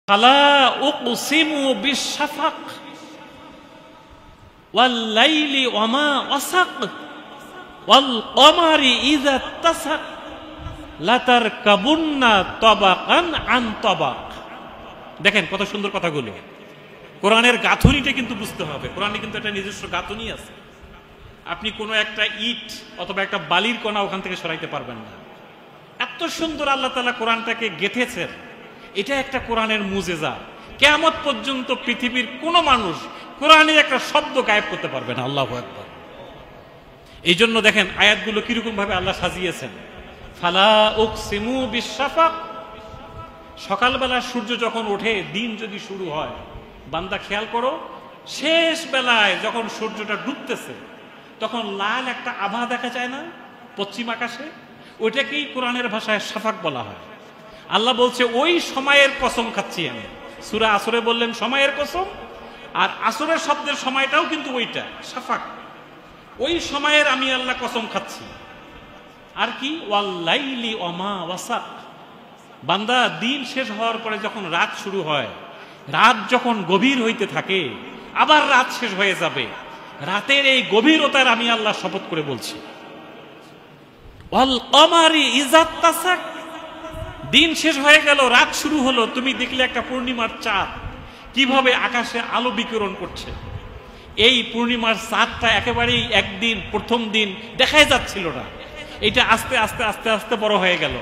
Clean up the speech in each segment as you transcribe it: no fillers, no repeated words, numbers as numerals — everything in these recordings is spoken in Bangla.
ফালা উকসিমু বিশ-শাফাক ওয়াল লাইলি ওয়া মা ওয়াসাক ওয়াল কমারি ইযা ইত্তাসাক লাতারকাবুন্না তাবাকান আন তাবাক। দেখেন কত সুন্দর কথাগুলো। কোরআনের গাঁথনিটা কিন্তু বুঝতে হবে। কোরআনে কিন্তু একটা নিজস্ব গাঁথনি আছে। আপনি কোনো একটা ইট অথবা একটা বালির কণা ওখান থেকে সরাইতে পারবেন না। এত সুন্দর আল্লাহ তাআলা কোরআনটাকে গেঁথেছেন। এটা একটা কোরআনের মুজেজা। কিয়ামত পর্যন্ত পৃথিবীর কোনো মানুষ কোরআনের একটা শব্দ গায়েব করতে পারবে না। আল্লাহু আকবার। এই জন্য দেখেন আয়াতগুলো কিরকম ভাবে আল্লাহ সাজিয়েছেন। ফালা উকসিমু বিশ-শাফাক, সকালবেলা সূর্য যখন ওঠে, দিন যদি শুরু হয়, বান্দা খেয়াল করো, শেষ বেলায় যখন সূর্যটা ডুবতেছে তখন লাল একটা আভা দেখা যায় না পশ্চিম আকাশে? ওইটাকেই কোরআনের ভাষায় শাফাক বলা হয়। আল্লাহ বলছে ওই সময়ের কসম খাচ্ছি আমি। সূরা আসরে বললেন সময়ের কসম, আর আসরের শব্দের সময়টাও কিন্তু ওইটা শাফাক। ওই সময়ের আমি আল্লাহ কসম খাচ্ছি। আর কি? ওয়াল লাইলি ওয়া মা ওয়াসাক। বান্দা দিন শেষ হওয়ার পরে যখন রাত শুরু হয়, রাত যখন গভীর হইতে থাকে, আবার রাত শেষ হয়ে যাবে, রাতের এই গভীরতার আমি আল্লাহ শপথ করে বলছি। ওয়াল কমারি ইযা ইত্তাসাক, দিন শেষ হয়ে গেল, রাত শুরু হলো, তুমি দেখলে একটা পূর্ণিমার চাঁদ কিভাবে আকাশে আলো বিকিরণ করছে। এই পূর্ণিমার চাঁদটা একেবারেই একদিন প্রথম দিন দেখাই যাচ্ছিল না, এটা আস্তে আস্তে আস্তে আস্তে বড় হয়ে গেল,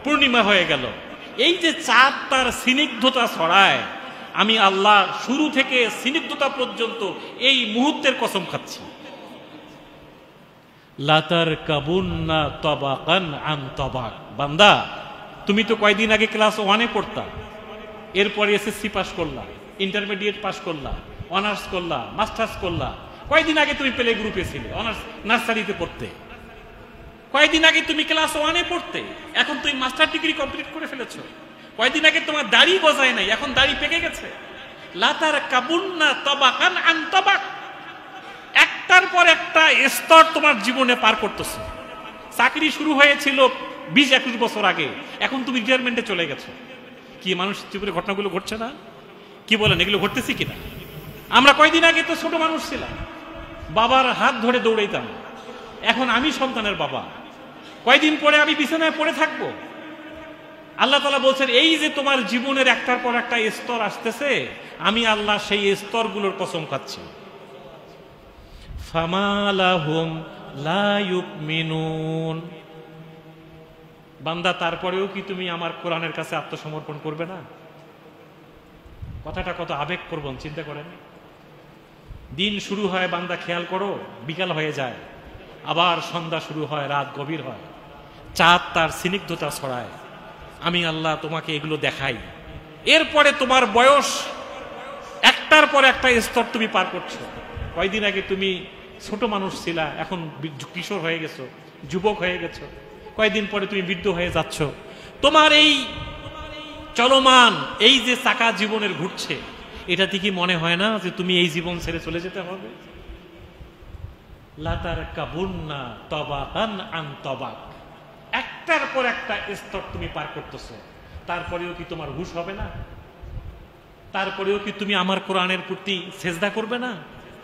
পূর্ণিমা হয়ে গেল। এই যে চাঁদ তার স্নিগ্ধতা ছড়ায়, আমি আল্লাহ শুরু থেকে স্নিগ্ধতা পর্যন্ত এই মুহূর্তের কসম খাচ্ছি। লাতারকাবুন্না তাবাকান আন তাবাক। বান্দা তুমি তো কয়দিন আগে ক্লাস 1-এ পড়তা, এরপরে এসএসসি পাস করলা, ইন্টারমিডিয়েট পাস করলা, অনার্স করলা, মাস্টার্স করলা। কয়দিন আগে তুমি প্লে গ্রুপে ছিলে, অনার্স নার্সারিতে পড়তে। কয়দিন আগে তুমি ক্লাস 1-এ পড়তে, এখন তুমি মাস্টার ডিগ্রি কমপ্লিট করে ফেলেছো। কয়দিন আগে তোমার দাড়ি গজায় নাই, এখন দাড়ি পেকে গেছে। লাতারকাবুন্না তাবাকান আন তাবাক। একটার পর একটা স্তর তোমার জীবনে পার করতেছো। চাকরি শুরু হয়েছিল 20-21 বছর আগে, এখন তুমি রিটায়ারমেন্টে চলে গেছো। কি মানুষ জীবনে ঘটনাগুলো ঘটছে না? কি বলেন, এগুলো ঘটতেছি কিনা? আমরা কয়দিন আগে তো ছোট মানুষ ছিলাম, বাবার হাত ধরে দৌড়াইতাম, এখন আমি সন্তানের বাবা। কয়দিন পরে আমি বিছানায় পড়ে থাকবো। আল্লাহ তাআলা বলছেন এই যে তোমার জীবনের একটার পর একটা স্তর আসতেছে, আমি আল্লাহ সেই স্তরগুলোর কসম খাচ্ছি। ফামা লাহুম লা ইউমিনুন। বান্দা তারপরেও কি তুমি আমার কোরআনের কাছে আত্মসমর্পণ করবে না? কথাটা কত আবেগপ্রবণ, চিন্তা করেন। দিন শুরু হয়, বান্দা খেয়াল করো, বিকাল হয়ে যায়, আবার সন্ধ্যা শুরু হয়, রাত গভীর হয়, চাঁদ তার স্নিগ্ধতা ছড়ায়, আমি আল্লাহ তোমাকে এগুলো দেখাই। এরপরে তোমার বয়স একটার পর একটা স্তর তুমি পার করছো। কয়দিন আগে তুমি ছোট মানুষ ছিলা, এখন কিশোর হয়ে গেছো, যুবক হয়ে গেছো। কয়দিন পরে তুমি বৃদ্ধ হয়ে যাচ্ছ। তোমার এই চলমান এই যে চাকা জীবনের ঘুরছে, এটাতে কি মনে হয় না যে তুমি এই জীবন ছেড়ে চলে যেতে হবে? লাতারকাবুন্না তাবাকান আন তাবাক। একটার পর একটা স্তর তুমি পার করতেছো, তারপরেও কি তোমার হুঁশ হবে না? তারপরেও কি তুমি আমার কোরআনের প্রতি সেজদা করবে না?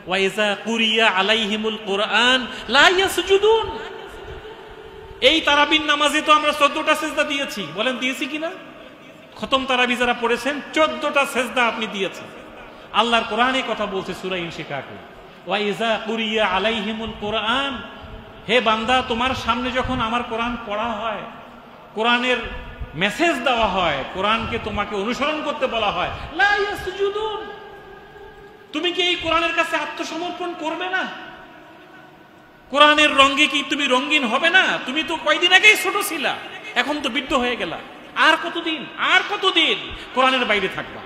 ওয়া ইযা কুরিয়া আলাইহিমুল কুরআন লা ইয়াসজুদুন। এই তারাবির নামাজে তো আমরা 14টা সেজদা দিয়েছি, বলেন দিয়েছি কিনা? খতম তারাবি যারা পড়েছেন 14টা সেজদা আপনি দিয়েছেন। আল্লাহর কোরআনে কথা বলছে সূরা ইনশিকাকে, ওয়া ইযা কুরিয়া আলাইহিমুল কুরআন। হে বান্দা, তোমার সামনে যখন আমার কোরআন পড়া হয়, কোরআনের মেসেজ দেওয়া হয়, কোরআনকে তোমাকে অনুসরণ করতে বলা হয়, লা ইয়াসজুদুন। তুমি কি এই কোরআনের কাছে আত্মসমর্পণ করবে না? কোরআনের রঙে কি তুমি রঙিন হবে না? তুমি তো কয়দিন আগেই ছোট ছিলা, এখন তো বৃদ্ধ হয়ে গেলা। আর কতদিন কোরআনের বাইরে থাকবা?